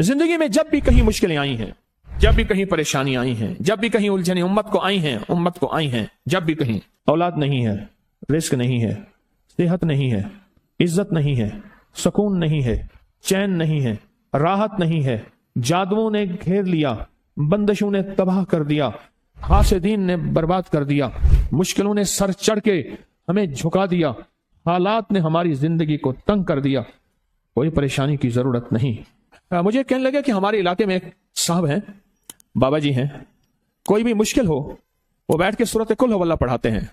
जिंदगी में जब भी कहीं मुश्किलें आई हैं, जब भी कहीं परेशानी आई हैं, जब भी कहीं उलझने उम्मत को आई हैं, जब भी कहीं औलाद नहीं है, रिस्क नहीं है, सेहत नहीं है, इज्जत नहीं है, सुकून नहीं है, चैन नहीं है, राहत नहीं है, जादुओं ने घेर लिया, बंदिशों ने तबाह कर दिया, हासिदीन ने बर्बाद कर दिया, मुश्किलों ने सर चढ़ के हमें झुका दिया, हालात ने हमारी जिंदगी को तंग कर दिया, कोई परेशानी की जरूरत नहीं। मुझे कहने लगे कि हमारे इलाके में एक साहब हैं, बाबा जी हैं, कोई भी मुश्किल हो वो बैठ के सूरत कुल हुवल्लाह पढ़ाते हैं।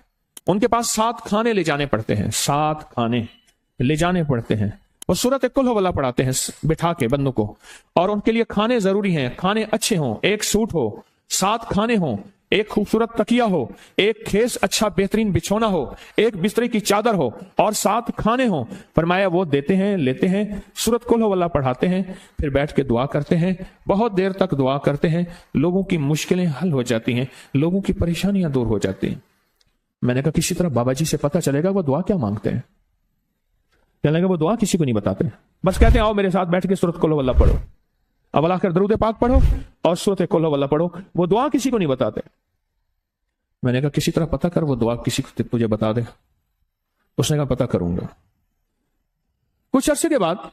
उनके पास 7 खाने ले जाने पड़ते हैं, 7 खाने ले जाने पड़ते हैं, वो सूरत कुल हुवल्लाह पढ़ाते हैं बिठा के बंदों को। और उनके लिए खाने जरूरी हैं, खाने अच्छे हों, एक सूट हो, 7 खाने हों, एक खूबसूरत तकिया हो, एक खेस अच्छा बेहतरीन बिछोना हो, एक बिस्तरे की चादर हो और 7 खाने हो। फरमाया वो देते हैं, लेते हैं, सूरत कुल हुवल्लाह पढ़ाते हैं, फिर बैठ के दुआ करते हैं, बहुत देर तक दुआ करते हैं, लोगों की मुश्किलें हल हो जाती हैं, लोगों की परेशानियां दूर हो जाती हैं। मैंने कहा किसी तरह बाबा जी से पता चलेगा वो दुआ क्या मांगते हैं। कहने लगा वो दुआ किसी को नहीं बताते, बस कहते हैं आओ मेरे साथ बैठ के सूरत कुल हुवल्लाह पढ़ो, अव्वल आखिर दरूद पाक पढ़ो और सूरत कुल हुवल्लाह पढ़ो, वो दुआ किसी को नहीं बताते। मैंने कहा किसी तरह पता कर वो दुआ किसी को तुझे बता दे। उसने कहा पता करूंगा। कुछ अरसे के बाद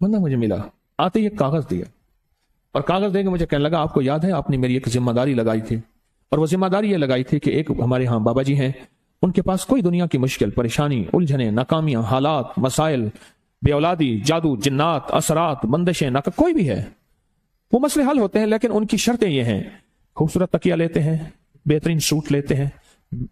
बंदा मुझे मिला, आते ही एक कागज दिया और कागज देके मुझे कहने लगा आपको याद है आपने मेरी एक जिम्मेदारी लगाई थी, और वो जिम्मेदारी ये लगाई थी कि एक हमारे यहाँ बाबा जी हैं, उनके पास कोई दुनिया की मुश्किल परेशानी उलझने नाकामियां हालात मसाइल बेऔलादी जादू जिन्नात असरात बंदिशें ना कोई भी है वो मसले हल होते हैं, लेकिन उनकी शर्तें ये हैं खूबसूरत तकिया लेते हैं, बेहतरीन सूट लेते हैं,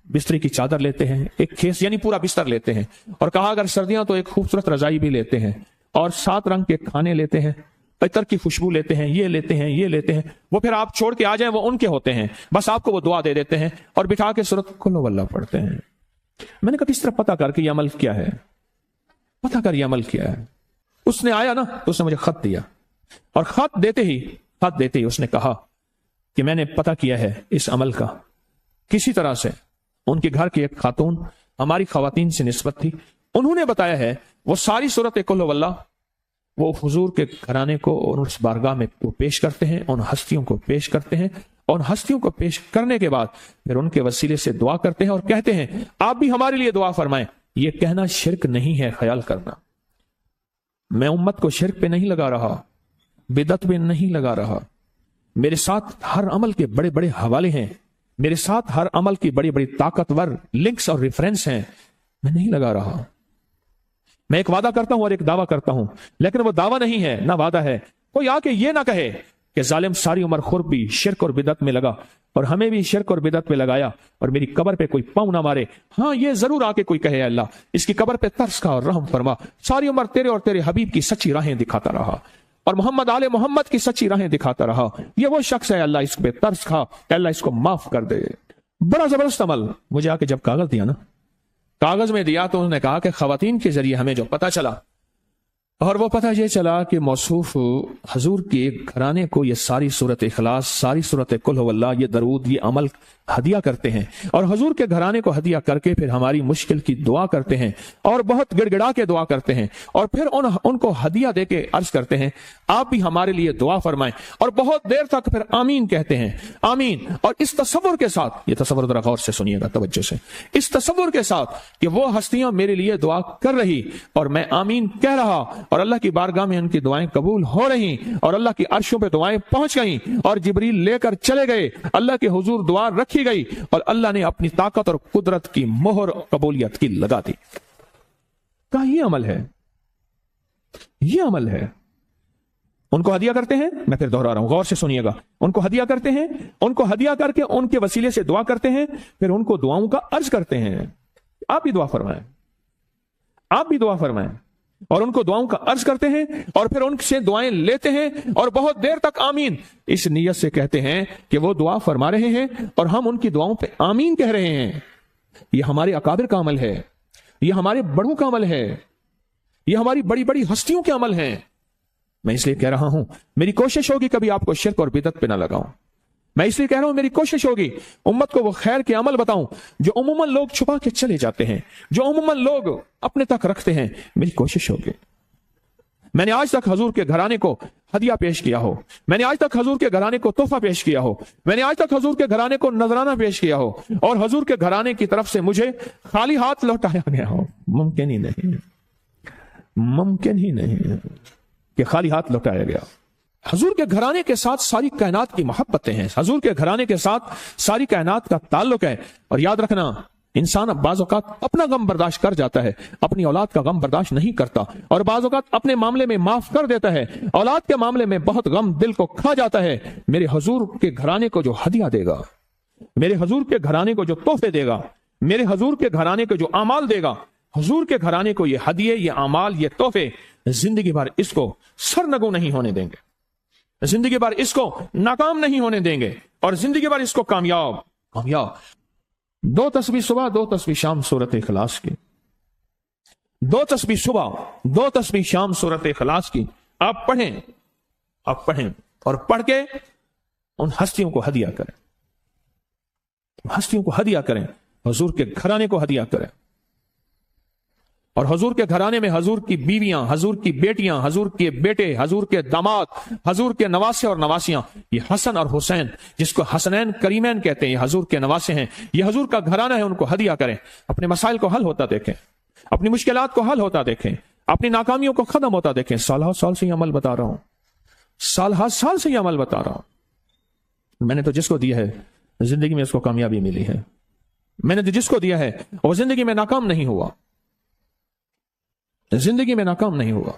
बिस्तरी की चादर लेते हैं, एक खेस यानी पूरा बिस्तर लेते हैं, और कहा अगर सर्दियां तो एक खूबसूरत रजाई भी लेते हैं, और 7 रंग के खाने लेते हैं, इतर की खुशबू लेते हैं, ये लेते हैं, ये लेते हैं। वो फिर आप छोड़ के आ जाएं वो उनके होते हैं, बस आपको वो दुआ दे देते हैं और बिठा के सूरत कुल हुवल्लाह पढ़ते हैं। मैंने कहा किस तरह पता कर कि ये अमल क्या है, पता कर ये अमल क्या है। उसने आया ना तो उसने मुझे खत दिया, और खत देते ही उसने कहा कि मैंने पता किया है इस अमल का, किसी तरह से उनके घर की एक खातून हमारी खवातीन से निस्बत थी, उन्होंने बताया है वो सारी सूरत कुल हुवल्लाह वो हुजूर के घराने को और उस बारगाह में वो पेश करते हैं, उन हस्तियों को पेश करते हैं, और हस्तियों को पेश करने के बाद फिर उनके वसीले से दुआ करते हैं और कहते हैं आप भी हमारे लिए दुआ फरमाएं। ये कहना शिरक नहीं है, ख्याल करना, मैं उम्मत को शिरक पे नहीं लगा रहा, बिदत पे नहीं लगा रहा, मेरे साथ हर अमल के बड़े बड़े हवाले हैं, मेरे साथ हर अमल की बड़ी बड़ी ताकतवर लिंक्स और रेफरेंस हैं, मैं नहीं लगा रहा। मैं एक वादा करता हूं और एक दावा करता हूं, लेकिन वो दावा नहीं है ना वादा है। कोई आके ये ना कहे कि जालिम सारी उम्र खुर भी शिरक और बिदत में लगा और हमें भी शिरक और बिदत में लगाया और मेरी कब्र पे कोई पांव ना मारे। हाँ ये जरूर आके कोई कहे अल्लाह इसकी कब्र पे तरस खा और रहम फरमा, सारी उम्र तेरे और तेरे हबीब की सच्ची राहें दिखाता रहा और मोहम्मद आले मोहम्मद की सच्ची राहें दिखाता रहा, ये वो शख्स है, अल्लाह इस पे तरस खा, अल्लाह इसको माफ कर दे। बड़ा जबरदस्त अमल। मुझे आके जब कागज दिया ना, कागज में दिया तो उन्होंने कहा कि खवातीन के जरिए हमें जो पता चला, और वो पता ये चला कि मौसूफ हजूर के एक घराने को ये सारी सूरत इखलास, सारी सूरत कुल हुवल्लाह, ये दरूद, ये अमल हदिया करते हैं और हजूर के घराने को हदिया करके फिर हमारी मुश्किल की दुआ करते हैं और बहुत गिड़गिड़ा के दुआ करते हैं और फिर उनको हदिया दे के अर्ज करते हैं आप भी हमारे लिए दुआ फरमाएं, और बहुत देर तक फिर आमीन कहते हैं, आमीन। और इस तसव्वुर के साथ, ये तसव्वुर जरा गौर से सुनिएगा तवज्जो से, इस तसव्वुर के साथ कि वो हस्तियां मेरे लिए दुआ कर रही और मैं आमीन कह रहा और अल्लाह की बारगाह में उनकी दुआएं कबूल हो रही और अल्लाह की अर्शों पे दुआएं पहुंच गई और जिब्रील लेकर चले गए, अल्लाह के हुजूर दुआ रखी गई और अल्लाह ने अपनी ताकत और कुदरत की मोहर कबूलियत की लगा दी। क्या ये अमल है? ये अमल है। उनको हदिया करते हैं, मैं फिर दोहरा रहा हूं, गौर से सुनिएगा, उनको हदिया करते हैं, उनको हदिया करके उनके वसीले से दुआ करते हैं, फिर उनको दुआओं का अर्ज करते हैं आप भी दुआ फरमाएं, आप भी दुआ फरमाएं, और उनको दुआओं का अर्ज करते हैं और फिर उनसे दुआएं लेते हैं और बहुत देर तक आमीन इस नियत से कहते हैं कि वो दुआ फरमा रहे हैं और हम उनकी दुआओं पे आमीन कह रहे हैं। ये हमारे अकाबिर का अमल है, ये हमारे बड़ों का अमल है, ये हमारी बड़ी बड़ी हस्तियों के अमल हैं। मैं इसलिए कह रहा हूं मेरी कोशिश होगी कभी आपको शिरक और बिदत पे ना लगाऊं। मैं इसलिए कह रहा हूं मेरी कोशिश होगी उम्मत को वो खैर के अमल बताऊं जो उम्मन लोग छुपा के चले जाते हैं, जो उम्मन लोग अपने तक रखते हैं। मेरी कोशिश होगी میں نے آج تک حضور کے گھرانے کو ہدیہ پیش کیا ہو، میں نے آج تک حضور کے گھرانے کو تحفہ پیش کیا ہو، میں نے آج تک حضور کے گھرانے کو نذرانہ پیش کیا ہو، اور حضور کے گھرانے کی طرف سے مجھے خالی ہاتھ لوٹایا گیا ہو، ممکن ہی نہیں، ممکن ہی نہیں کہ خالی ہاتھ لوٹایا گیا۔ حضور کے گھرانے کے ساتھ ساری کائنات کی محبتیں ہیں، حضور کے گھرانے کے ساتھ ساری کائنات کا تعلق ہے۔ اور یاد رکھنا، انسان بعض اوقات اپنا غم برداشت کر جاتا ہے، اپنی اولاد کا غم برداشت نہیں کرتا، اور بعض اوقات اپنے معاملے میں معاف کر دیتا ہے، اولاد کے معاملے میں بہت غم دل کو کھا جاتا ہے۔ میرے حضور کے گھرانے کو جو ہدیہ دے گا، میرے حضور کے گھرانے کو جو تحفے دے گا، میرے حضور کے گھرانے کو جو اعمال دے گا، حضور کے گھرانے کو یہ ہدیے، یہ اعمال، یہ تحفے زندگی بھر اس کو سرنگو نہیں ہونے دیں گے، زندگی بھر اس کو ناکام نہیں ہونے دیں گے، اور زندگی بھر اس کو کامیاب۔ 2 تسبیح صبح، 2 تسبیح شام سورت اخلاص کی، 2 تسبیح صبح، 2 تسبیح شام سورت اخلاص کی آپ پڑھیں، آپ پڑھیں، اور پڑھ کے ان ہستیوں کو ہدیہ کریں، ہستیوں کو ہدیہ کریں، حضور کے گھرانے کو ہدیہ کریں۔ اور حضور کے گھرانے میں حضور کی بیویاں، حضور کی بیٹیاں، حضور کے بیٹے، حضور کے داماد، حضور کے نواسے اور نواسیاں، یہ حسن اور حسین جس کو حسنین کریمین کہتے ہیں، یہ حضور کے نواسے ہیں، یہ حضور کا گھرانہ ہے، ان کو ہدیہ کریں۔ اپنے مسائل کو حل ہوتا دیکھیں، اپنی مشکلات کو حل ہوتا دیکھیں، اپنی ناکامیوں کو ختم ہوتا دیکھیں۔ سالہ سال سے یہ عمل بتا رہا ہوں، سالہ سال سے یہ عمل بتا رہا ہوں۔ میں نے تو جس کو دیا ہے زندگی میں اس کو کامیابی ملی ہے، میں نے تو جس کو دیا ہے وہ زندگی میں ناکام نہیں ہوا، زندگی میں ناکام نہیں ہوا۔